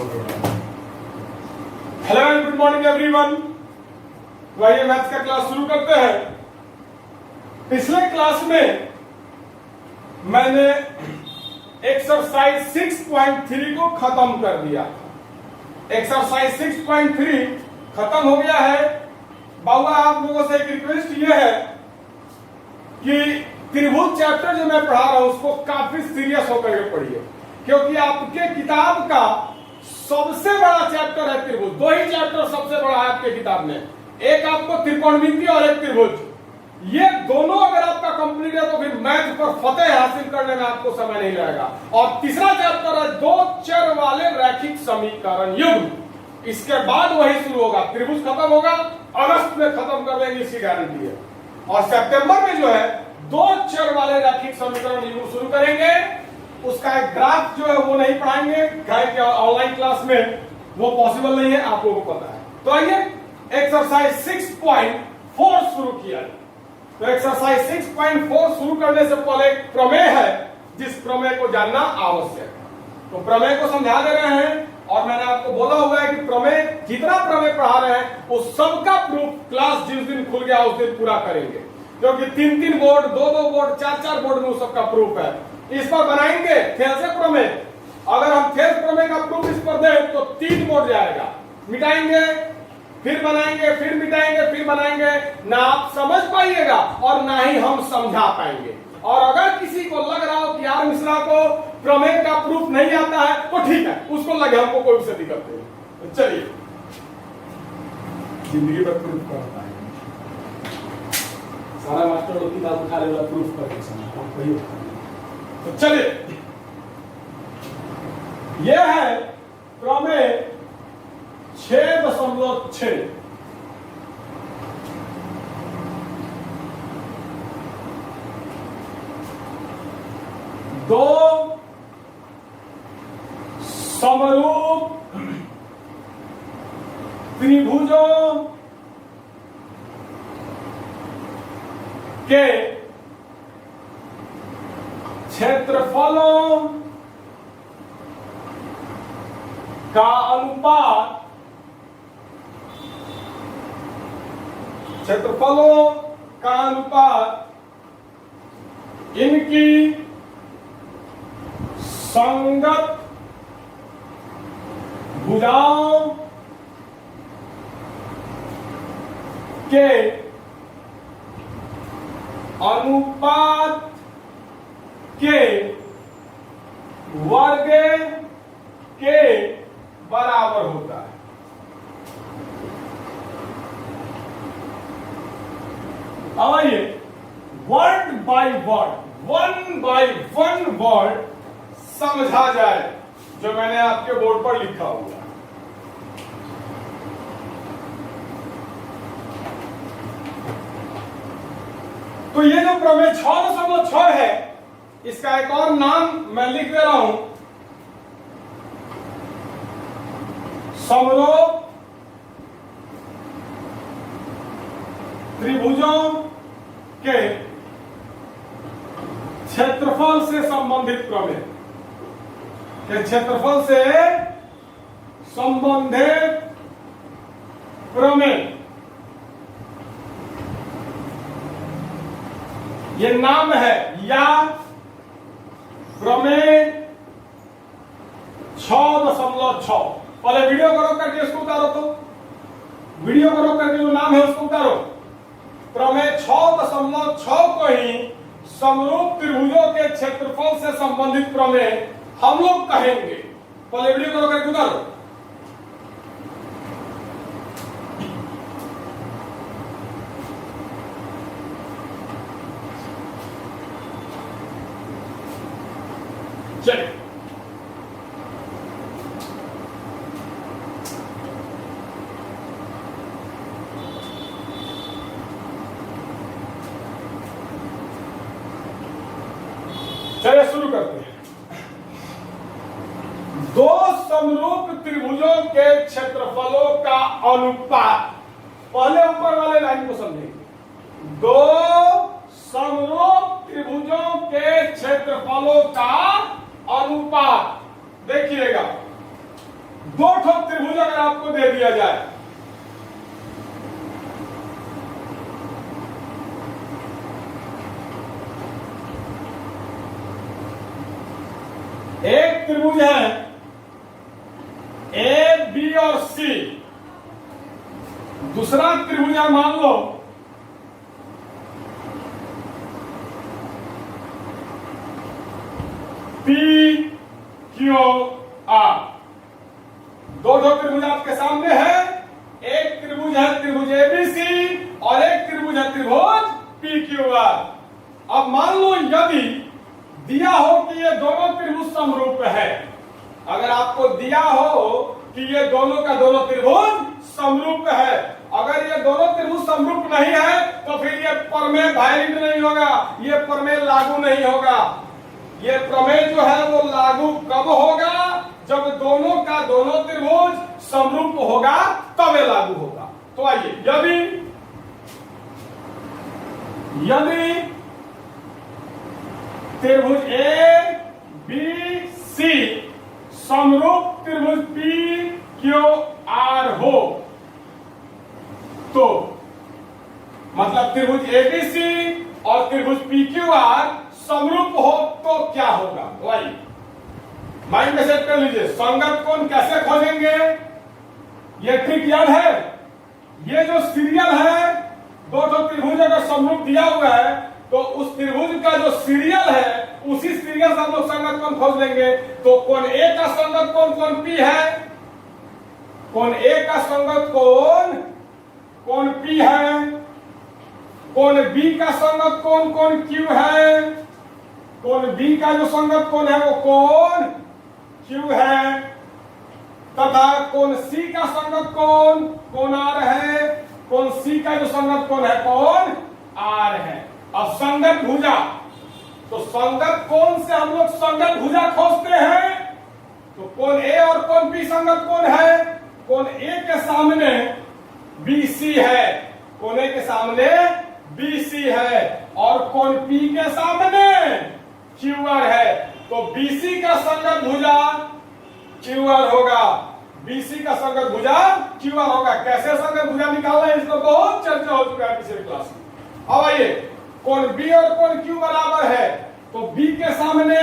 Hello and good morning everyone. तो आइए maths का क्लास शुरू करते हैं। पिछले क्लास में मैंने एक्सरसाइज 6.3 को खत्म कर दिया। एक्सरसाइज 6.3 खत्म हो गया है। बाबा आप लोगों से एक रिक्वेस्ट ये है कि त्रिभुज चैप्टर जो मैं पढ़ा रहा हूं उसको काफी सीरियस होकर के पढ़िए, क्योंकि आपके किताब का सबसे बड़ा चैप्टर है त्रिभुज। दो ही चैप्टर सबसे बड़ा है आपके किताब में, एक आपको त्रिकोणमिति और एक त्रिभुज। ये दोनों अगर आपका कंप्लीट है तो फिर मैथ पर फतेह हासिल करने में आपको समय नहीं लगेगा। और तीसरा चैप्टर है दो चर वाले रैखिक समीकरण युग्म। इसके बाद वही शुरू होगा। त्रिभुज खत्म होगा, अगस्त में खत्म कर देंगे, इसकी गारंटी है। और सितंबर में जो है दो चर वाले रैखिक समीकरण युग्म शुरू करेंगे। उसका एक ग्राफ जो है वो नहीं पढ़ाएंगे, ऑनलाइन क्लास में वो पॉसिबल नहीं है, आप लोगों को पता है। तो आइए एक्सरसाइज 6.4 शुरू किया है। तो एक्सरसाइज 6.4 शुरू करने से पहले एक प्रमेय है जिस प्रमेय को जानना आवश्यक है। तो प्रमेय को समझा दे रहे हैं और मैंने आपको बोला हुआ है कि प्रमेय जितना प्रमेय पढ़ा रहे हैं उस सबका प्रूफ क्लास जिस दिन खुल गया उस दिन पूरा करेंगे, क्योंकि 3-3 बोर्ड, 2-2 बोर्ड, 4-4 बोर्ड में उस सबका प्रूफ है। इस पर बनाएंगे थेल्स प्रमेय। अगर हम थेल्स प्रमेय का प्रूफ इस पर दें तो 3 बोर्ड जाएगा। मिटाएंगे, फिर बनाएंगे, फिर मिटाएंगे, फिर बनाएंगे। ना आप समझ पाइएगा और ना ही हम समझा पाएंगे। और अगर किसी को लग रहा हो कि यार मिश्रा को प्रमेय का प्रूफ नहीं आता है तो ठीक है, उसको लगे हमको कोई से दिक्कत नहीं। तो चलिए जिंदगी पर प्रूफ करता है सारा मास्टर लोग किताब उठा लेगा प्रूफ करके समय। तो चलिए यह है प्रमेय 6.6। दो समरूप त्रिभुजों के क्षेत्रफलों का अनुपात, क्षेत्रफलों का अनुपात इनकी संगत भुजाओं के अनुपात के वर्ग के बराबर होता है। अब आइए word by word, 1 by 1 word समझा जाए जो मैंने आपके बोर्ड पर लिखा हुआ है। तो ये जो प्रमेय 6.6 है इसका एक और नाम मैं लिख दे रहा हूं, समरूप त्रिभुजों के क्षेत्रफल से संबंधित प्रमेय, के क्षेत्रफल से संबंधित प्रमेय। ये नाम है या प्रमेय 6.6। पहले वीडियो को रोक करके इसको उतारो, तो वीडियो को रोक करके जो नाम है उसको उतारो। प्रमेय 6.6 को ही समरूप त्रिभुजों के क्षेत्रफल से संबंधित प्रमेय हम लोग कहेंगे। पहले वीडियो को रोक करके उतारो। चलिए चलिए शुरू करते हैं। दो समरूप त्रिभुजों के क्षेत्रफलों का अनुपात, पहले ऊपर वाले लाइन को समझेंगे। दो समरूप त्रिभुजों के क्षेत्रफलों का अनुपात, देखिएगा दो ठो त्रिभुज अगर आपको दे दिया जाए, एक त्रिभुज है ए बी और सी, दूसरा त्रिभुज है मान लो पी क्यू आर। दो त्रिभुज आपके सामने है, एक त्रिभुज है त्रिभुज एबीसी और एक त्रिभुज है त्रिभुज पी क्यू आर। अब मान लो यदि दिया हो कि ये दोनों त्रिभुज समरूप है, अगर आपको दिया हो कि ये दोनों का दोनों त्रिभुज समरूप है, अगर ये दोनों त्रिभुज समरूप नहीं है तो फिर ये प्रमेय वैलिड नहीं होगा, ये प्रमेय लागू नहीं होगा। ये प्रमेय जो है वो लागू कब होगा? जब दोनों का दोनों त्रिभुज समरूप होगा तब ये लागू होगा। तो आइए, यदि त्रिभुज ए बी सी समरूप त्रिभुज पी क्यू आर हो, तो मतलब त्रिभुज एबीसी और त्रिभुज पी क्यू आर समरूप हो तो क्या होगा? वही माइंड में सेट कर लीजिए। संगत कोण कैसे खोजेंगे? ये ट्रिक याद है? ये जो सीरियल है, दो त्रिभुज अगर समरूप दिया हुआ है तो उस त्रिभुज का जो सीरियल है उसी सीरियल से हम लोग संगत कोण खोज लेंगे। तो कोण ए का संगत कोण कोण पी है, कोण ए का संगत कोण कोण पी है, कोण बी का संगत कोण कोण क्यू है, कोण बी का जो संगत कोण है वो कोण क्यू है, तथा कोण सी का संगत कोण कोण आर है, कोण सी का जो संगत कोण है कोण आर है। अब संगत भुजा, तो संगत कोण से हम लोग संगत भुजा खोजते हैं। तो कोण ए और कोण बी संगत कोण है, कोण ए के सामने BC है, कोण ए के सामने BC है और कोण P के सामने QR है। तो BC का संगत भुजा QR होगा, BC का संगत भुजा QR होगा। कैसे संगत भुजा निकालना है इसको बहुत चर्चा हो चुका है पिछले क्लास में। अब आइए, कोण B और कोण Q बराबर है, तो B के सामने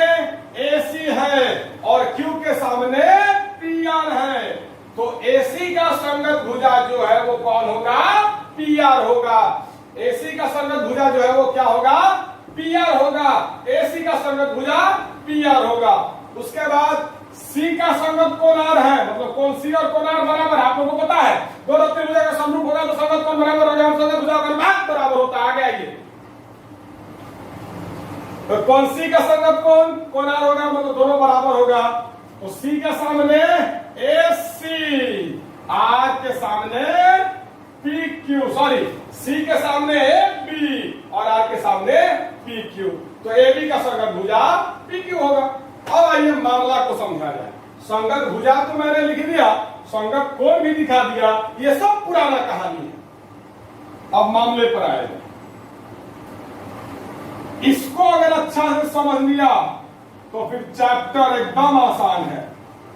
AC है और Q के सामने PR है। तो AC का संगत भुजा जो है वो कौन होगा? PR होगा। AC का संगत भुजा जो है वो क्या होगा? PR होगा। AC का संगत भुजा PR होगा। उसके बाद C का संगत कोण R है, मतलब कोण C और कोण R बराबर है। आप लोगों को पता है दोनों त्रिभुज का समरूप होगा तो संगत कोण बराबर हो जाएगा, संगत भुजा का अनुपात बराबर होता है। आगे आइए, तो कोण C का संगत कोण R होगा, मतलब दोनों बराबर होगा। तो C के सामने AC, R के सामने PQ, सॉरी C के सामने AB और R के सामने PQ। तो AB का संगत भुजा PQ होगा। अब आइए मामला को समझा जाए। संगत भुजा तो मैंने लिख दिया, संगत कोण भी दिखा दिया, ये सब पुराना कहानी है। अब मामले पर आएगा। इसको अगर अच्छा से समझ लिया तो फिर चैप्टर एकदम आसान है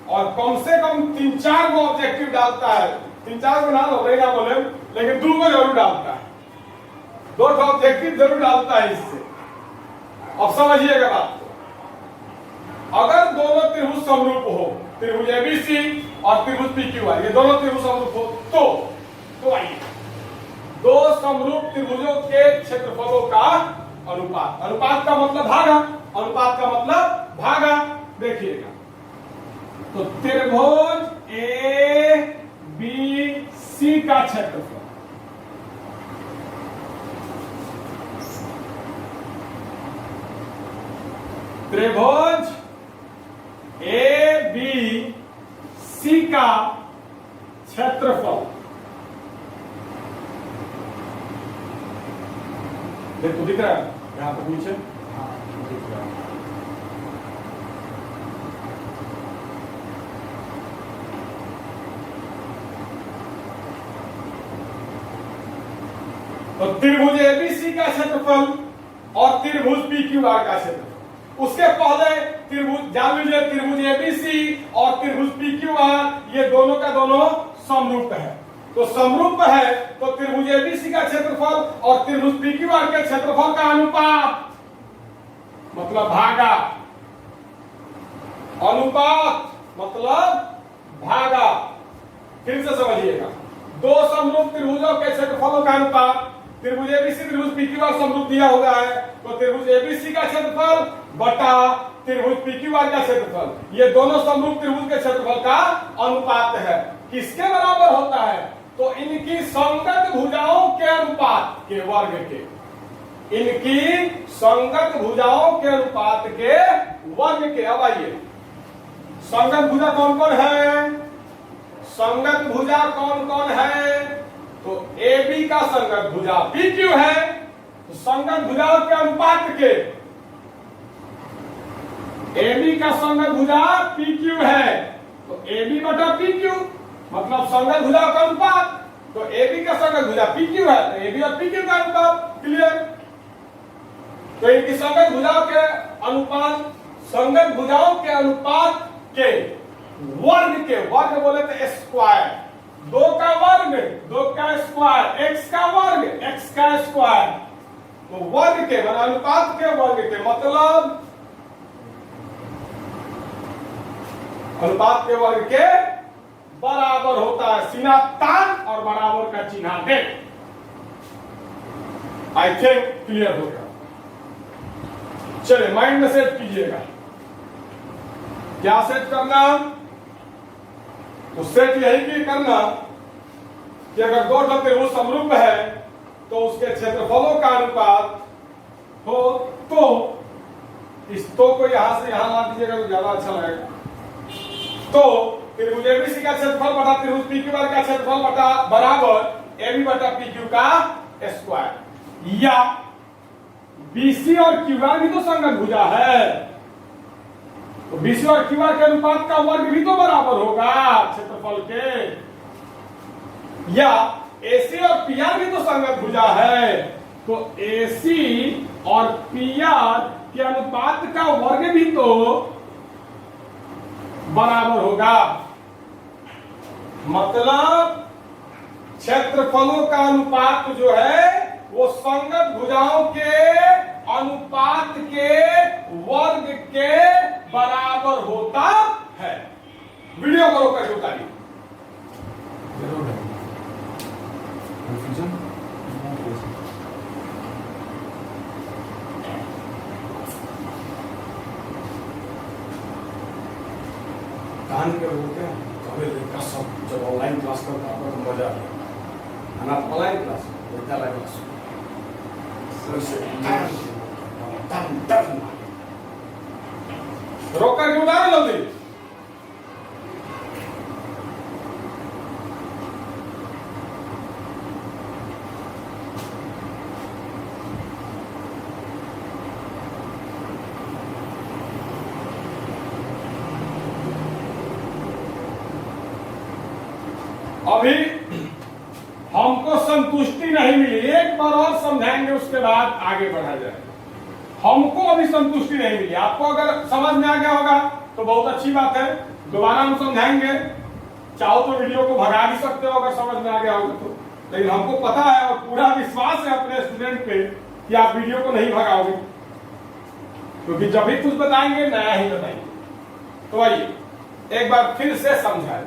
और कम से कम 3-4 गो ऑब्जेक्टिव डालता है। 3-4 बना लो, नहीं ना बोले, लेकिन 2 को जरूर डालता है, 2 ऑब्जेक्टिव जरूर डालता है इससे। अब समझिएगा बात को। अगर दोनों त्रिभुज समरूप हो, त्रिभुज एबीसी और त्रिभुज पीक्यूआर, ये दोनों त्रिभुज समरूप हो तो आइए, दो समरूप त्रिभुजों के क्षेत्रफलों का अनुपात। अनुपात का मतलब भागा, अनुपात का मतलब भागा। देखिएगा, तो त्रिभुज ए बी सी का क्षेत्रफल, त्रिभुज ए बी सी का क्षेत्रफल, देखो दिख रहा है यहां पर नीचे, हाँ दिख रहा है। तो त्रिभुज एबीसी का क्षेत्रफल और त्रिभुज पीक्यूआर का क्षेत्रफल। उसके पहले त्रिभुज जान लीजिए त्रिभुज एबीसी और त्रिभुज पीक्यूआर ये दोनों का दोनों समरूप है। तो समरूप है तो त्रिभुज एबीसी का क्षेत्रफल और त्रिभुज पीक्यूआर के क्षेत्रफल का अनुपात मतलब भागा, अनुपात मतलब भागा। फिर से समझिएगा, दो समरूप त्रिभुजों के क्षेत्रफलों का अनुपात, त्रिभुज एबीसी त्रिभुज पीक्यूआर समरूप दिया हुआ है तो त्रिभुज एबीसी का क्षेत्रफल बटा त्रिभुज पीक्यूआर का क्षेत्रफल, ये दोनों समरूप त्रिभुज के क्षेत्रफल का अनुपात है। किसके बराबर होता है? तो इनकी संगत भुजाओं के अनुपात के वर्ग के, इनकी संगत भुजाओं के अनुपात के वर्ग के। अब आइए, संगत भुजा कौन कौन है? संगत भुजा कौन कौन है? तो AB का संगत भुजा PQ है, तो संगत भुजाओं के अनुपात के, AB का संगत भुजा PQ है तो AB बटा PQ मतलब संगत भुजा का अनुपात। तो AB का संगत भुजा PQ है तो AB और PQ का अनुपात। क्लियर? तो इनकी संगत भुजाओं के अनुपात, संगत भुजाओं के अनुपात के वर्ग के, वर्ग बोले तो स्क्वायर, दो का वर्ग, दो का स्क्वायर, x का वर्ग, x का स्क्वायर, तो वर्ग के मतलब अनुपात के वर्ग के मतलब अनुपात के वर्ग के बराबर होता है। सीना तान और बराबर का चिन्ह दे। आई थिंक क्लियर हो गया। चलिए माइंड में सेट कीजिएगा, क्या सेट करना? तो सेट यही की करना कि अगर दो त्रिभुज समरूप है तो उसके क्षेत्रफलों का अनुपात हो तो इस तो को यहां से यहां ला दीजिएगा तो ज्यादा अच्छा लगेगा। तो त्रिभुज एबीसी का क्षेत्रफल बटा त्रिभुज पीक्यूआर का क्षेत्रफल बटा बराबर एबी बटा पीक्यू का स्क्वायर, या बीसी और क्यूआर भी तो संगत भुजा है तो बीसी और क्यूआर के अनुपात का वर्ग भी तो बराबर होगा क्षेत्रफल के, या एसी और पीआर भी तो संगत भुजा है तो एसी और पीआर के अनुपात का वर्ग भी तो बराबर होगा। मतलब क्षेत्रफलों का अनुपात जो है वो संगत भुजाओं के अनुपात के वर्ग के बराबर होता है। वीडियो को रोक करके उतारिए। कहानी के बोलते हैं कभी सब जब ऑनलाइन क्लास करता है तो मजा आ गया ना, ऑनलाइन क्लास विद्यालय क्लास रोक करके उतारो जल्दी। अभी हमको संतुष्टि नहीं मिली, एक बार और समझाएंगे उसके बाद आगे बढ़ा जाए। हमको अभी संतुष्टि नहीं मिली, आपको अगर समझ में आ गया होगा तो बहुत अच्छी बात है, दोबारा हम समझाएंगे। चाहो तो वीडियो को भगा भी सकते हो अगर समझ में आ गया होगा तो, लेकिन हमको पता है और पूरा विश्वास है अपने स्टूडेंट पे कि आप वीडियो को नहीं भगाओगे, क्योंकि जब भी कुछ बताएंगे नया ही बताएंगे। तो आइए एक बार फिर से समझाएं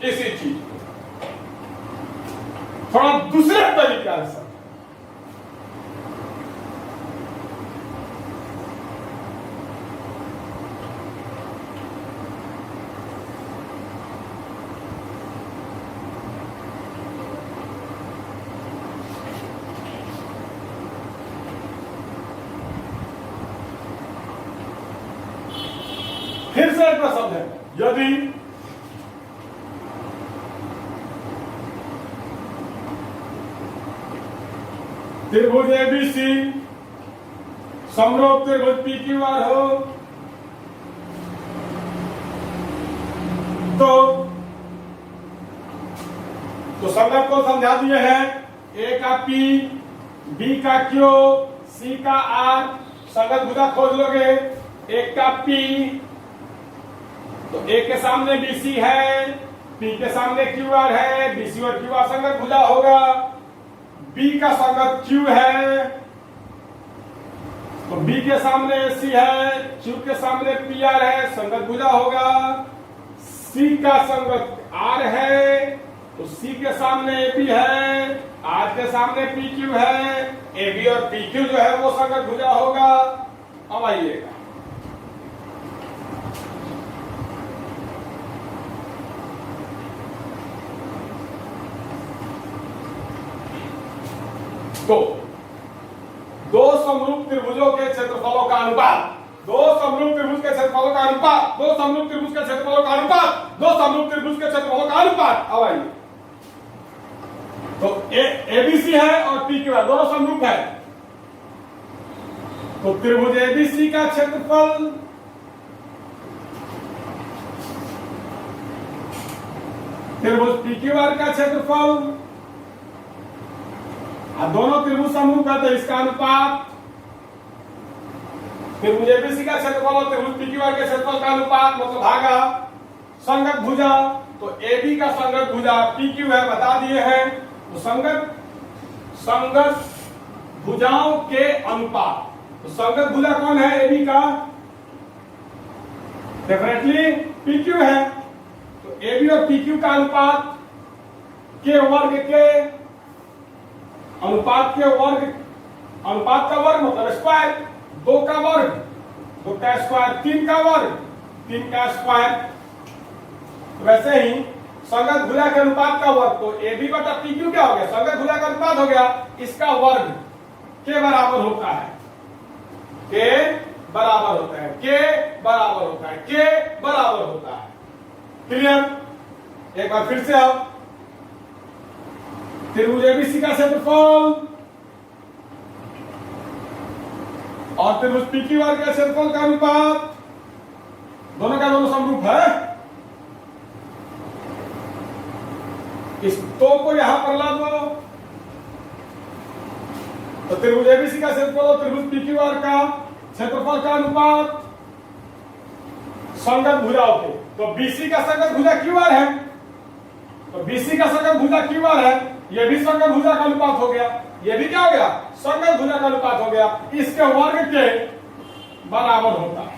इसी चीज को थोड़ा दूसरे तरीका से। फिर से एक बार समझें, यदि त्रिभुज एबीसी समरूप त्रिभुज पीक्यूआर हो तो संगत को समझा दिए हैं। ए का पी, बी का क्यू, सी का आर, संगत भुजा खोज लोगे। एक का पी तो ए के सामने बीसी है, पी के सामने क्यू आर है, बीसी और क्यू आर संगत भुजा होगा। बी का संगत क्यू है, तो बी के सामने एसी है, क्यू के सामने पी आर है, संगत भुजा होगा। सी का संगत आर है, तो सी के सामने ए बी है, आर के सामने पी क्यू है, ए बी और पी क्यू जो है वो संगत भुजा होगा। अब आइएगा, तो दो समरूप त्रिभुजों के क्षेत्रफलों का अनुपात, दो समरूप त्रिभुज के क्षेत्रफलों का अनुपात, दो समरूप त्रिभुज के क्षेत्रफलों का अनुपात, दो समरूप त्रिभुज के क्षेत्रफलों का अनुपात। अब आइए, तो एबीसी है और पी क्यू है, दोनों समरूप है। तो त्रिभुज एबीसी का क्षेत्रफल त्रिभुज पी क्यू आर का क्षेत्रफल, दोनों त्रिभुज समरूप है तो इसका अनुपात, त्रिभुज एबीसी का क्षेत्रफल और त्रिभुज पीक्यूआर के क्षेत्रफल का अनुपात मतलब भागा संगत भुजा। तो एबी का संगत भुजा पीक्यू है, बता दिए हैं। तो संगत भुजाओं के अनुपात, तो संगत भुजा कौन है एबी का? डेफिनेटली पीक्यू है। तो एबी और पीक्यू का अनुपात के वर्ग के अनुपात के वर्ग, अनुपात का वर्ग मतलब स्क्वायर, दो का वर्ग, दो का स्क्वायर, तीन का वर्ग, तीन का स्क्वायर। वैसे ही संगत भुजा के अनुपात का वर्ग, तो ए बी बटा पी क्यू क्या हो गया? संगत भुजा का अनुपात हो गया, इसका वर्ग के बराबर होता है, के बराबर होता है, के बराबर होता है, के बराबर होता है। क्लियर? एक बार फिर से आओ, त्रिभुज एबीसी का क्षेत्रफल और त्रिभुज पीक्यूआर के क्षेत्रफल का अनुपात, दोनों का दोनों समरूप है। इस दो को यहां पर ला दो, तो त्रिभुज एबीसी का क्षेत्रफल और त्रिभुज पीक्यूआर का क्षेत्रफल का अनुपात संगत भुजाओं के, तो बीसी का संगत भुजा क्यूआर है, तो बीसी का संगत भुजा क्यूआर है, ये भी संगत भुजा का अनुपात हो गया, ये भी क्या हो गया? संगत भुजा का अनुपात हो गया, इसके वर्ग के बराबर होता है।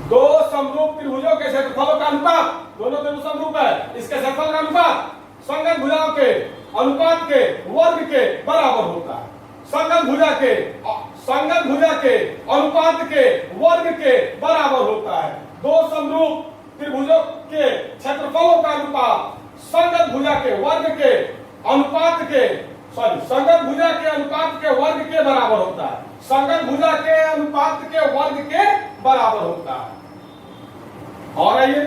दो समरूप त्रिभुजों के क्षेत्रफलों का अनुपात, दोनों त्रिभुज समरूप है, इसके क्षेत्रफल का अनुपात संगत भुजाओं के अनुपात के वर्ग के बराबर होता है। संगत भुजा के अनुपात के वर्ग के बराबर होता है। दो समरूप त्रिभुजों के क्षेत्रफलों का अनुपात संगत भुजा के वर्ग के अनुपात के, संगत भुजा के अनुपात के वर्ग के बराबर होता है। संगत भुजा के अनुपात के वर्ग के बराबर होता है। और ये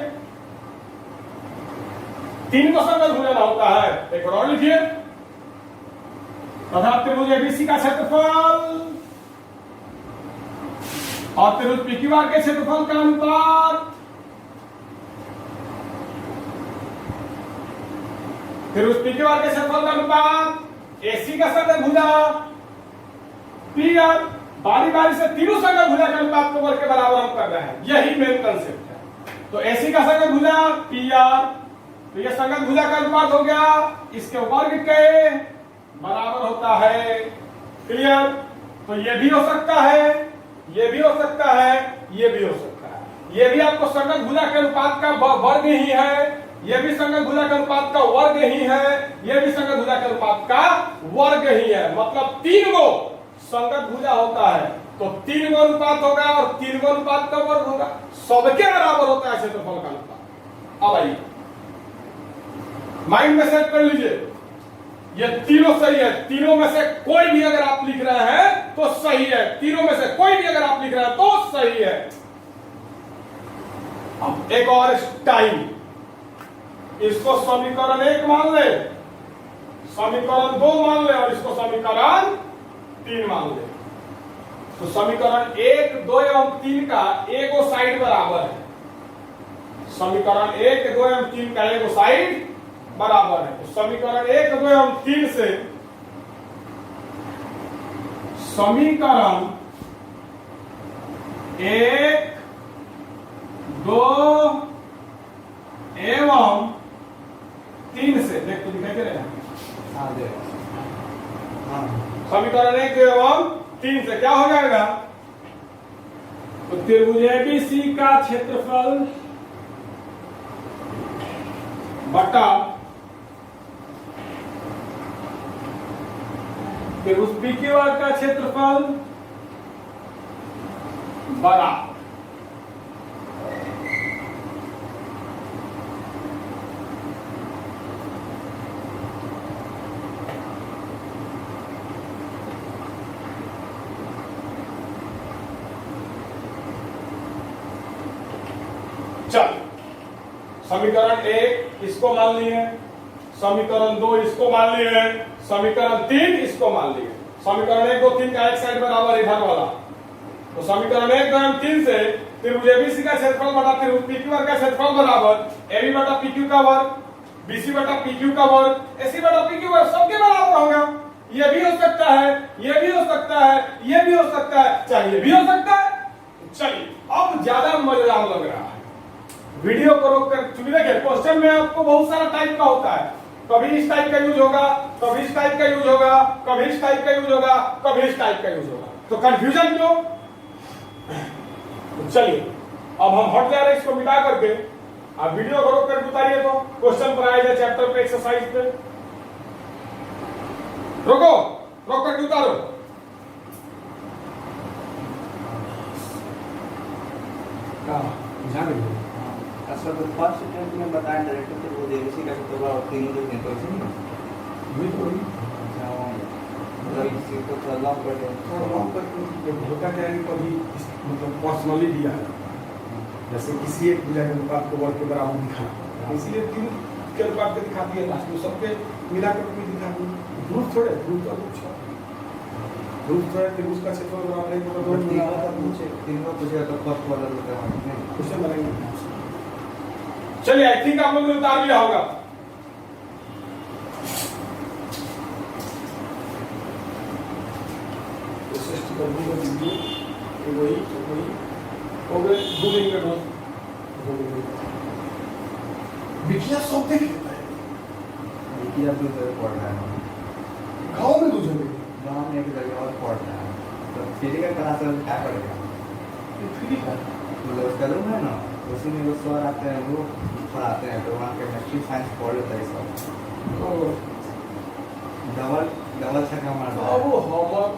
तीन को संगत भुजाना होता है। एक और लिखिए, तथा त्रिभुज एबीसी का क्षेत्रफल और त्रिभुज पीक्यूआर के क्षेत्रफल का अनुपात, त्रिभुज पीक्यूआर के क्षेत्रफल का अनुपात, एसी का संगत भुजा पी आर, बारी बारी से तीनों संगत भुजा के अनुपात को वर्ग के बराबर हम कर रहे हैं, यही मेन कंसेप्ट है। तो एसी का संगत भुजा पी आर, तो ये संगत भुजा का अनुपात हो गया, इसके वर्ग के बराबर होता है। क्लियर? तो ये भी हो सकता है, ये भी हो सकता है, ये भी हो सकता है। ये भी आपको संगत भुजा के अनुपात का वर्ग ही है, ये भी संगत भुजा के अनुपात का वर्ग ही है, ये भी संगत भुजा के अनुपात का वर्ग ही है। मतलब तीन गो संगत भुजा होता है, तो तीन गो अनुपात होगा और तीन गो अनुपात का वर्ग होगा, सबके बराबर होता है क्षेत्रफल का अनुपात। अब आइए माइंड में सेट कर लीजिए, ये तीनों सही है, तीनों में से कोई भी अगर आप लिख रहे हैं तो सही है, तीनों में से कोई भी अगर आप लिख रहे हैं तो सही है। अब एक और टाइम, इसको समीकरण 1 मान ले, समीकरण 2 मान ले और इसको समीकरण 3 मान ले। तो समीकरण 1, 2 एवं 3 का एगो साइड बराबर है, समीकरण 1, 2 एवं 3 का एगो साइड बराबर है। तो समीकरण 1, 2 एवं 3 से समीकरण 1, 3 से क्या हो जाएगा? तो त्रिभुज एबीसी का क्षेत्रफल बटा त्रिभुज पीक्यूआर का क्षेत्रफल बराबर। चल, समीकरण 1 इसको मान लिए, समीकरण 2 इसको मान लिए, समीकरण 3 इसको मान लिए। समीकरण 1 2 3 का एक साइड बराबर इधर वाला, तो समीकरण 1 2 3 से त्रिभुज एबीसी का क्षेत्रफल बटा त्रिभुज पीक्यूआर का क्षेत्रफल बराबर एबी बटा पीक्यू का वर्ग, बीसी बटा पीक्यू का वर्ग, एसी बटा पीक्यू वर्ग, सबके बराबर होगा। ये भी हो सकता है, ये भी हो सकता है, ये भी हो सकता है, चाहे ये भी हो सकता है। चलिए अब ज्यादा मजेदार लग रहा है, वीडियो को रोक कर, चूंकि देखिए क्वेश्चन में आपको बहुत सारा टाइप का होता है, कभी इस टाइप का यूज होगा, कभी इस टाइप का यूज होगा, कभी इस टाइप का यूज होगा, कभी इस टाइप का यूज होगा, तो कंफ्यूजन क्यों? तो चलिए अब हम हट जा रहे हैं इसको मिटा करके, आप वीडियो को रोक कर उतारिए, तो क्वेश्चन पर आए जाए चैप्टर पे, एक्सरसाइज पे। रोको, रोक करके उतारो। अच्छा, तो फर्स्ट अटेम्प्ट में बताया डायरेक्टर थे वो एबीसी का क्षेत्रफल और तीनों जो हैं, तो ऐसे नहीं मतलब इसी को थोड़ा लॉन्ग कर दें, होता क्या है कि कभी मतलब पर्सनली दिया है, जैसे किसी एक पूजा के अनुपात को वर्ग के बराबर दिखाना, इसलिए 3 के अनुपात के दिखाती है, लास्ट में सबके मिलाकर भी दिखाती है। प्रूफ थोड़े, प्रूफ तो कुछ प्रूफ थोड़े त्रिभुज का क्षेत्रफल बराबर है, तो तीनों का पूछेगा तो फर्स्ट वाला होता है क्वेश्चन बनाएंगे। चलिए आई थिंक आप लोगों ने उतार लिया होगा। बिटिया सब देख लेता है, बिटिया तो इधर पढ़ रहा है, गाँव में दूसरे गाँव में एक जगह और पढ़ रहा है, तो फिजिकल क्लास में क्या पढ़ेगा? मतलब उसका रूम है ना, उसी में वो सर आते हैं, वो पढ़ाते हैं, तो वहाँ केमिस्ट्री साइंस पढ़ लेता है सब, डबल छक्का मारता है। वो होमवर्क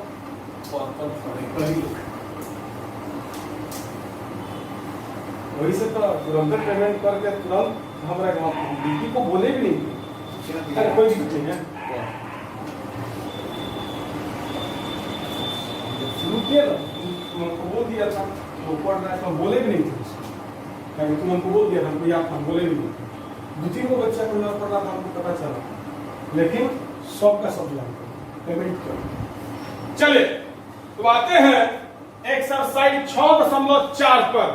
वही से तो तुरंत पेमेंट करके तुरंत हमारा गाँव दीदी को बोले भी नहीं, अरे कोई दिक्कत नहीं है, शुरू किया ना तुमको बोल दिया था, वो पढ़ रहा है तो हम बोले भी नहीं थे, क्या तुम हमको बोल दिया था, हमको याद था, हम बोले भी नहीं। 2-3 को बच्चा को पढ़ रहा था, हमको पता चला, लेकिन सबका सब जानते पेमेंट कर। चलिए तो आते हैं एक्सरसाइज 6.4 पर।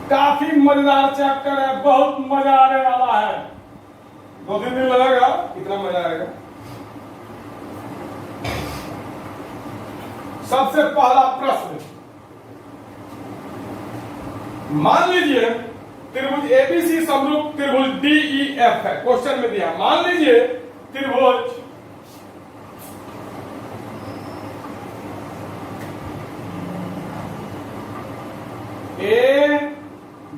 काफी मजेदार चैप्टर है, बहुत मजा आने वाला है, 2-3 दिन लगेगा, कितना मजा आएगा। सबसे पहला प्रश्न, मान लीजिए त्रिभुज एबीसी समरूप त्रिभुज डीईएफ है, क्वेश्चन में दिया, मान लीजिए त्रिभुज ए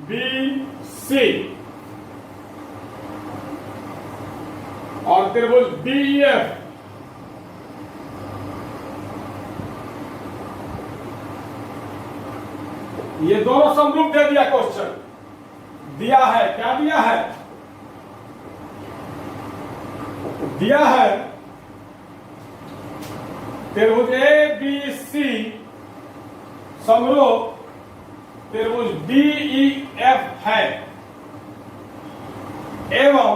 बी सी और त्रिभुज डीईएफ ये दोनों समरूप दे दिया, क्वेश्चन दिया है, क्या दिया है? दिया है त्रिभुज ए बी सी समरूप त्रिभुज डी ई एफ है, एवं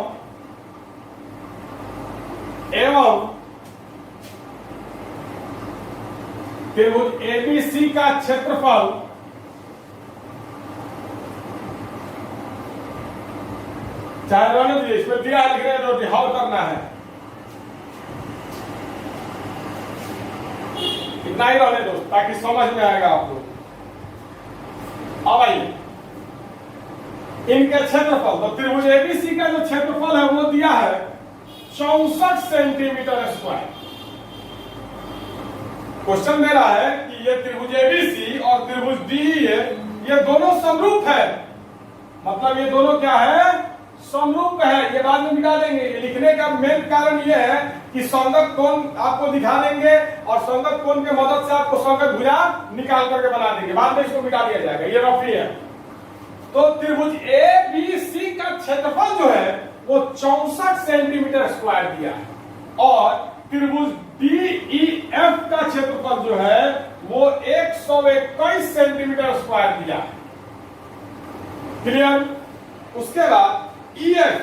त्रिभुज एबीसी का क्षेत्रफल चाहे रहने दीजिए, इसमें दिया लिख रहे हैं, हल करना है, इतना ही रहने दो ताकि समझ में आएगा आप लोग। अब आइए इनके क्षेत्रफल, तो त्रिभुज एबीसी का जो क्षेत्रफल है वो दिया है 64 सेंटीमीटर स्क्वायर, क्वेश्चन दे रहा है कि ये त्रिभुज एबीसी और त्रिभुज डीई ये दोनों समरूप है, मतलब ये दोनों क्या है, समरूप है। ये बाद में मिटा देंगे। लिखने का मेन कारण ये है कि संगत कोण आपको दिखा देंगे और संगत कोण के मदद से आपको संगत भुजा निकाल करके बना देंगे, बाद में इसको मिटा दिया जाएगा। ये रफली है। तो त्रिभुज ए बी सी का क्षेत्रफल जो है वो 64 सेंटीमीटर स्क्वायर दिया है और त्रिभुज डी ई एफ का क्षेत्रफल जो है वो 121 सेंटीमीटर स्क्वायर दिया है। क्लियर? उसके बाद ईएफ,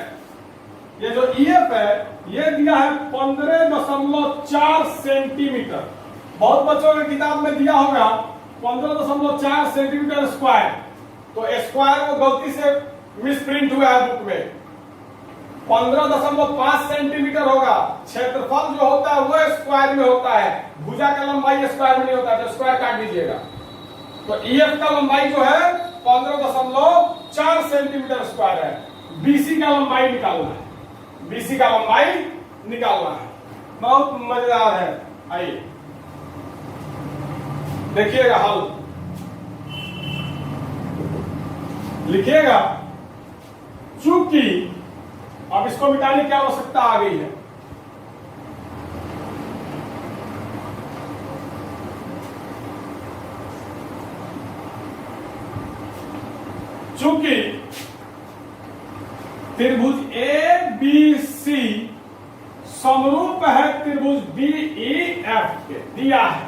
ये जो ईएफ है ये दिया है 15.4 सेंटीमीटर। बहुत बच्चों की किताब में दिया होगा 15.4 सेंटीमीटर स्क्वायर, तो स्क्वायर को गलती से मिसप्रिंट हुआ है बुक में। 15.5 सेंटीमीटर होगा। क्षेत्रफल जो होता है वो स्क्वायर में होता है, भुजा का लंबाई स्क्वायर में नहीं होता, तो स्क्वायर काट दीजिएगा। तो ईएफ का लंबाई जो है 15.4 सेंटीमीटर स्क्वायर है। बीसी का लंबाई निकालना है, बीसी का लंबाई निकालना है। बहुत मजेदार है। आइए देखिएगा, हल लिखिएगा। चूंकि अब इसको मिटाने की आवश्यकता आ गई है, चूंकि त्रिभुज ए बी सी समरूप है त्रिभुज डी ई एफ के, दिया है।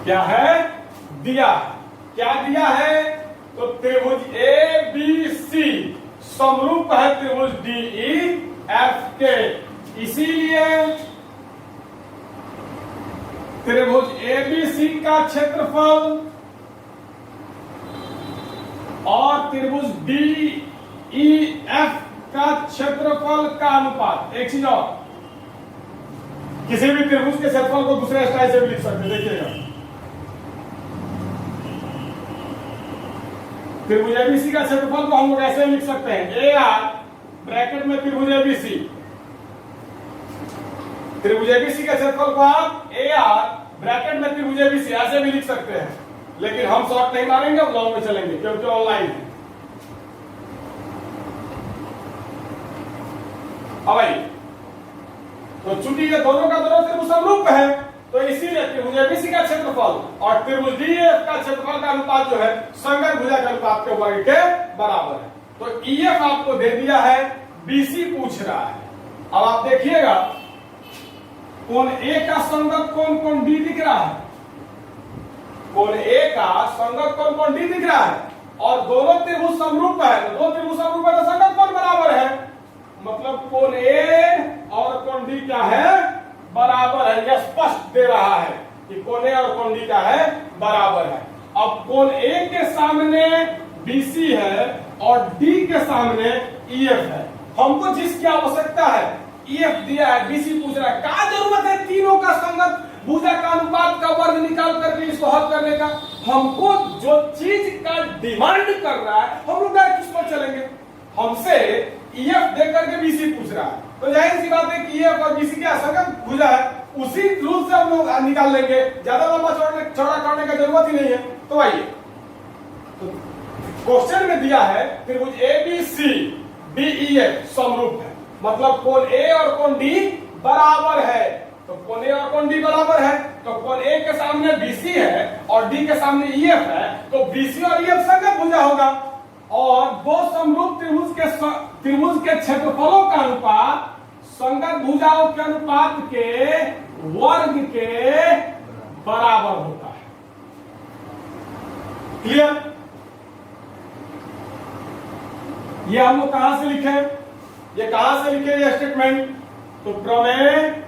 क्या है? दिया। क्या दिया है? तो त्रिभुज ए बी सी समरूप है त्रिभुज डी ई एफ के, इसीलिए त्रिभुज ए बी सी का क्षेत्रफल और त्रिभुज डी ई एफ का क्षेत्रफल का अनुपात। एक चीज और, किसी भी त्रिभुज के क्षेत्रफल को दूसरे स्टाइल से भी लिख सकते हैं। देखिएगा, त्रिभुज एबीसी का क्षेत्रफल को हम लोग ऐसे लिख सकते हैं, ए आर ब्रैकेट में त्रिभुज एबीसी। त्रिभुज एबीसी का क्षेत्रफल को आप ए आर ब्रैकेट में त्रिभुज एबीसी ऐसे भी लिख सकते हैं, लेकिन हम शॉर्ट नहीं मारेंगे, हम लॉन्ग में चलेंगे क्योंकि ऑनलाइन है। अब भाई, तो चूंकि ये दोनों का दोनों त्रिभुज समरूप है, तो इसीलिए त्रिभुज एबीसी का क्षेत्रफल और त्रिभुज डीएफ का क्षेत्रफल का अनुपात जो है संगत भुजा के अनुपात के वर्ग के बराबर है। तो ईएफ आपको दे दिया है, बीसी पूछ रहा है। अब आप देखिएगा, कोण ए का संगत कोण कोण डी दिख रहा है, कोण ए का संगत कोण कोण डी दिख रहा है और दोनों त्रिभुज समरूप है। तो दो त्रिभुज समरूप है तो संगत कोण बराबर है, मतलब कोण ए और कोण डी क्या है? बराबर है। यह स्पष्ट दे रहा है कि कोण ए और कोण डी क्या है? बराबर है। अब कोण ए के सामने बीसी है और डी के सामने ईएफ है। हमको जिसकी आवश्यकता है, ईएफ दिया है, बीसी पूछ रहा है, क्या जरूरत है तीनों का संगत भुजा का अनुपात का वर्ग निकाल करके इसको हल करने का? हमको जो चीज का डिमांड कर रहा है हम लोग डायरेक्ट उस पर चलेंगे। हमसे ईएफ दे करके बीसी पूछ रहा है, तो जाहिर सी बात है कि ईएफ और बीसी क्या संगत भुजा है, उसी रूल से हम लोग निकाल लेंगे। ज्यादा लंबा चौड़ा करने का जरूरत ही नहीं है। तो आइए, क्वेश्चन में दिया है त्रिभुज एबीसी डीईएफ समरूप है, मतलब कोण ए और कोण डी बराबर है। तो कोण ए और कोण डी बराबर है, तो कोण ए के सामने बीसी है और डी के सामने ईएफ है, तो बीसी और ईएफ संगत भुजा होगा। और दो समरूप त्रिभुज के क्षेत्रफलों का अनुपात संगत भुजाओं के अनुपात के वर्ग के बराबर होता है। क्लियर? ये हम लोग कहां से लिखे? ये कहां से लिखे ये स्टेटमेंट? तो प्रमेय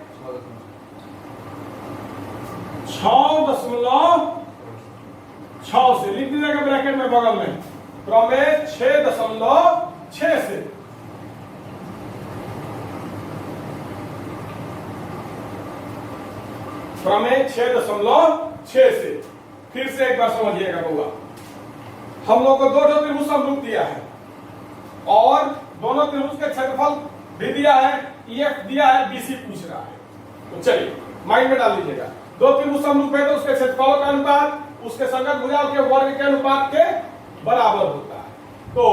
6.6 से लिख दीजिएगा ब्रैकेट में बगल में, प्रमेय 6.6 से। प्रमेय 6.6 से फिर से एक बार समझिएगा बउआ। हम लोग को दो त्रिभुज समरूप दिया है और दोनों त्रिभुज के क्षेत्रफल भी दिया है, ईएफ दिया है, बीसी पूछ रहा है। तो चलिए माइंड में डाल लीजिएगा। दो त्रिभुज समरूप है तो उसके क्षेत्रफलों का अनुपात उसके संगत भुजाओं के वर्ग के अनुपात के बराबर होता है। तो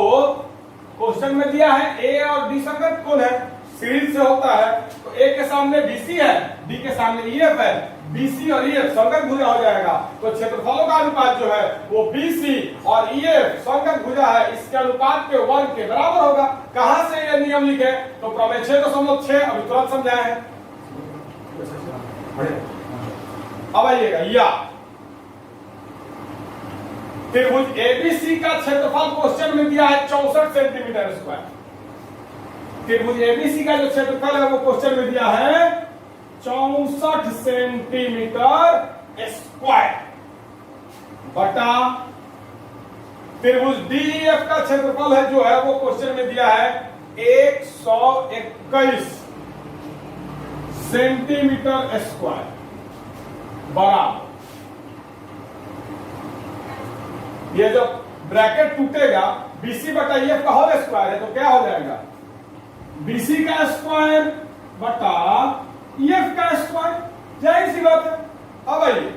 क्वेश्चन में दिया है ए और डी संगत कोण है, सीरीज से होता है। तो ए के सामने बीसी है, डी के सामने ईएफ है, बीसी और ईएफ संगत भुजा हो जाएगा। तो क्षेत्रफलों का अनुपात जो है वो बीसी और ईएफ संगत भुजा है, इसके अनुपात के वर्ग के बराबर होगा। कहां से ये नियम लिखे? तो प्रमेय 6.6 अभी तुरंत समझाए हैं। अब आइएगा, या त्रिभुज एबीसी का क्षेत्रफल क्वेश्चन में दिया है 64 सेंटीमीटर स्क्वायर। त्रिभुज एबीसी का जो क्षेत्रफल है वो क्वेश्चन में दिया है 64 सेंटीमीटर स्क्वायर बटा त्रिभुज डीईएफ का क्षेत्रफल है जो है वो क्वेश्चन में दिया है 121 सेंटीमीटर स्क्वायर बराबर। ये जो ब्रैकेट टूटेगा बीसी बटा ईएफ का होल स्क्वायर है तो क्या हो जाएगा? बीसी का स्क्वायर बटा ईएफ का स्क्वायर, जाहिर सी बात है। अब आइए,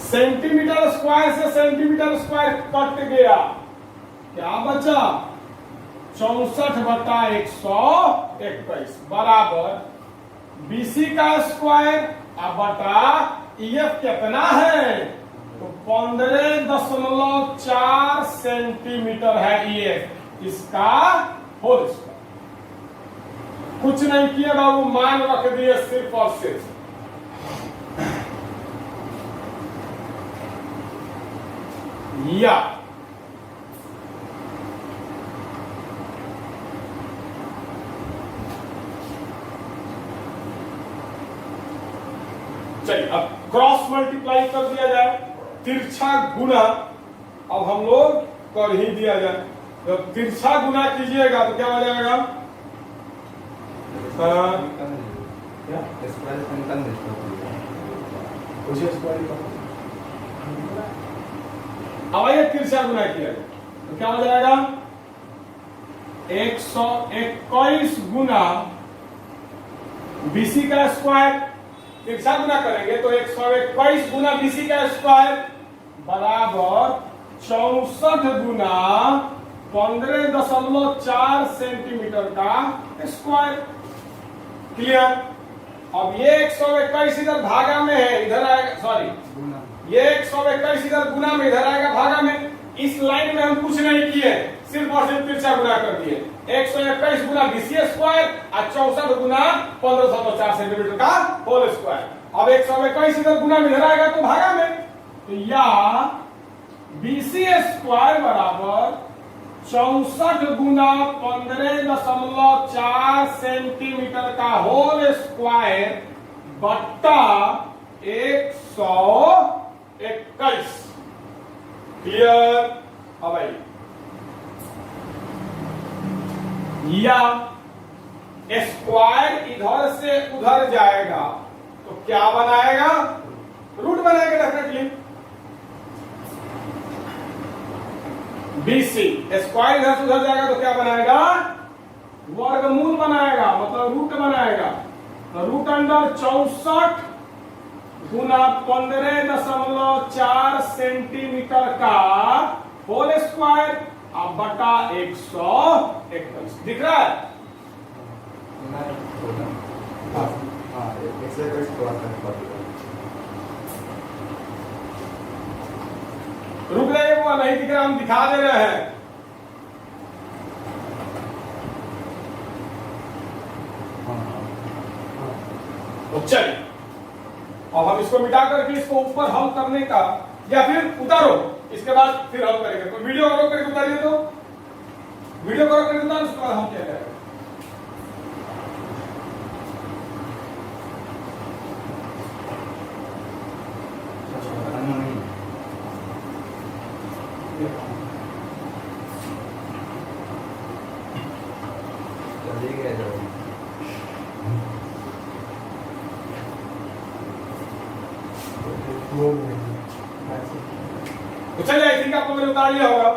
सेंटीमीटर स्क्वायर से सेंटीमीटर स्क्वायर कट गया, क्या बचा? 64 बटा 121 बराबर बीसी का स्क्वायर अब बटा ईएफ कितना है? तो 15.4 सेंटीमीटर है ईएफ, इसका होल स्क्वायर। कुछ नहीं किया बाबू, मान रख दिए सिर्फ और सिर्फ। या चलिए अब क्रॉस मल्टीप्लाई कर दिया जाए, तिरछा गुना अब हम लोग कर ही दिया जाए। जब तिरछा गुना कीजिएगा तो क्या हो जाएगा? अब आइए तिरछा गुना किया जाए तो क्या हो जाएगा? 121 गुना बीसी का स्क्वायर, तिरछा गुना करेंगे तो 121 गुना बीसी का स्क्वायर बराबर 64 गुना 15.4 सेंटीमीटर का स्क्वायर। क्लियर? अब ये 121 इधर भागा में है, इधर आएगा, सॉरी ये 121 इधर गुना में, इधर आएगा भागा में। इस लाइन में हम कुछ नहीं किए, सिर्फ और सिर्फ तिरछा गुना कर दिए। 121 गुना बीसी स्क्वायर और 64 गुना 15.4 सेंटीमीटर का होल स्क्वायर। अब 121 इधर गुना में, इधर आएगा तो भागा में। तो या बीसी स्क्वायर बराबर 64 गुना 15.4 सेंटीमीटर का होल स्क्वायर बट्टा 121। क्लियर? अब आइए, या स्क्वायर इधर से उधर जाएगा तो क्या बनाएगा? रूट बनाएगा डेफिनेटली। बीसी स्क्वायर इधर से उधर जाएगा तो क्या बनाएगा? वर्गमूल बनाएगा, मतलब रूट बनाएगा। तो रूट अंडर 64 गुना 15.4 सेंटीमीटर का होल स्क्वायर अब बटा 121। दिख रहा है? रुक जाइए, वो नहीं दिख रहा, हम दिखा दे रहे हैं। तो चलिए अब हम इसको मिटा करके इसको ऊपर हल करने का, या फिर उतारो, इसके बाद फिर हल करेंगे। तो वीडियो करो करके उतारिए, तो वीडियो करो करके उतारो, उसके बाद हम क्या करेंगे। तो चलिए, आई थिंक आपको मैंने उतार लिया होगा।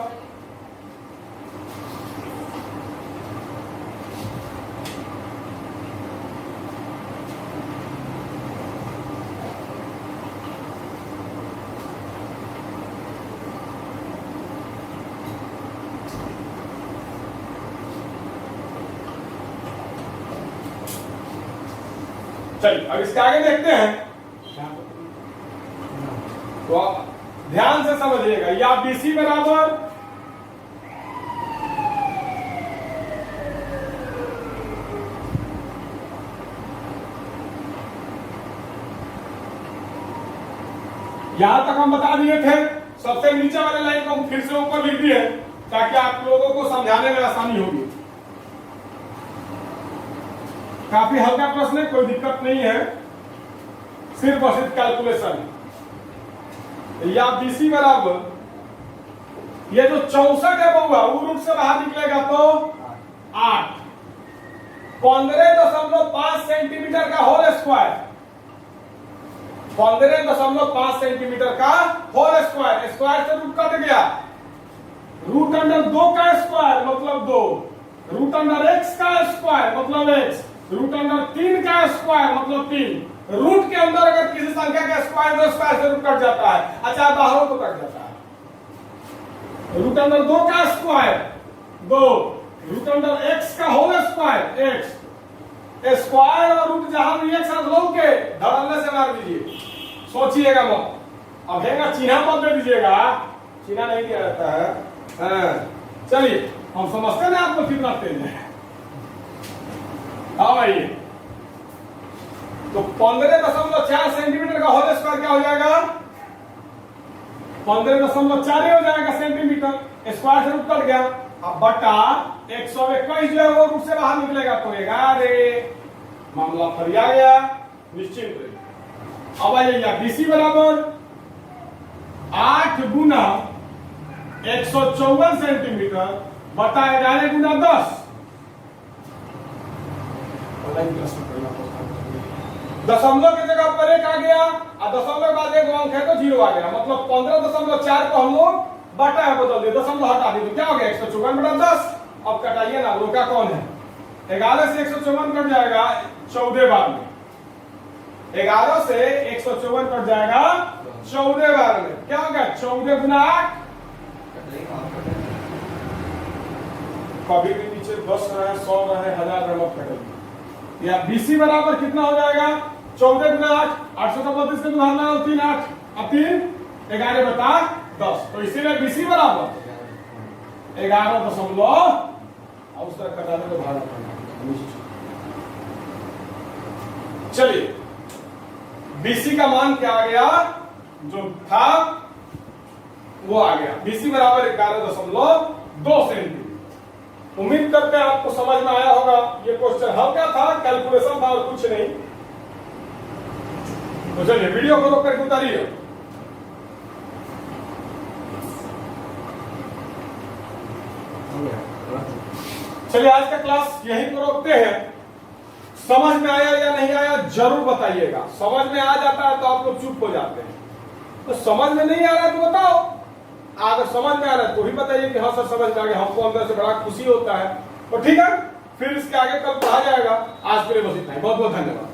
चलिए अब इसके आगे देखते हैं, तो आप ध्यान से समझिएगा। या BC बराबर यहां तक हम बता दिए थे, सबसे नीचे वाले लाइन को हम फिर से ऊपर लिख दिए ताकि आप लोगों को समझाने में आसानी होगी। काफी हल्का प्रश्न है, कोई दिक्कत नहीं है, सिर्फ और सिर्फ कैलकुलेशन है। या BC बराबर ये जो 64 है बउआ वो रूट से बाहर निकलेगा तो 8, 15.5 सेंटीमीटर का होल स्क्वायर, 15.5 सेंटीमीटर का होल स्क्वायर, स्क्वायर से रूट कट गया, रूट अंडर 2 का स्क्वायर मतलब 2, रूट अंडर x का स्क्वायर मतलब x, रूट अंडर 3 का स्क्वायर मतलब 3। रूट के अंदर अगर किसी संख्या का स्क्वायर तो स्क्वायर से रूट कट जाता है, अच्छा बाहर तो कट जाता है। रूट अंडर 2 का स्क्वायर 2, रूट अंडर x का होल स्क्वायर x, स्क्वायर और रूट जहां भी एक साथ लोग के धड़ल्ले से मार दीजिए, सोचिएगा मत। अब हैगा चिन्ह मत दे दीजिएगा, चिन्ह नहीं दिया जाता है। चलिए हम समझते ना आपको कितना तेज है। हाँ भाई, तो 15.4 सेंटीमीटर का होल स्क्वायर क्या हो जाएगा, 15.4 हो जाएगा सेंटीमीटर, स्क्वायर से रूट कट गया, अब बटा 121 जो है वो रूट से बाहर निकलेगा तो 11, मामला फरिया गया निश्चिंत रहिए। अब आइए BC बराबर 8 गुना 154 सेंटीमीटर बटा 11 गुना 10, दशमलव की जगह पर 1 आ गया और दशमलव के बाद 1 अंक है तो 0 आ गया, मतलब 15.4 को हम लोग बटा बदल दिए, दशमलव हटा दिए तो क्या हो गया 154 बटा 10। अब कटाइए ना, रोका कौन है, 11 से 154 कट जाएगा 14 बार में, 11 से 154 कट जाएगा 14 बार में, क्या हो गया 14 गुना 8, कभी भी नीचे 10 रहे 100 रहे 1000 रहे मत कटेगी। या BC बराबर कितना हो जाएगा 14 गुना 8, 832 के उदाहरण 3 8 अब 3 11 बटा 10, तो इसीलिए BC बराबर 11 और उसका कटाने को भाग करना। चलिए BC का मान क्या आ गया, जो था वो आ गया, BC बराबर 11.2 सेंटीमीटर। उम्मीद करते हैं आपको समझ में आया होगा। ये क्वेश्चन हल्का था, कैलकुलेशन था और कुछ नहीं। तो चलिए वीडियो को रोक करके उतारिए। चलिए आज का क्लास यहीं पर रोकते हैं। समझ में आया या नहीं आया जरूर बताइएगा। समझ में आ जाता है तो आप लोग चुप हो जाते हैं, तो समझ में नहीं आ रहा है तो बताओ, अगर समझ में आ रहा है तो भी बताइए कि हाँ सर समझ में आ गया, हमको अंदर से बड़ा खुशी होता है। तो ठीक है, फिर इसके आगे कल पढ़ा जाएगा। आज के लिए बस इतना ही, बहुत बहुत धन्यवाद।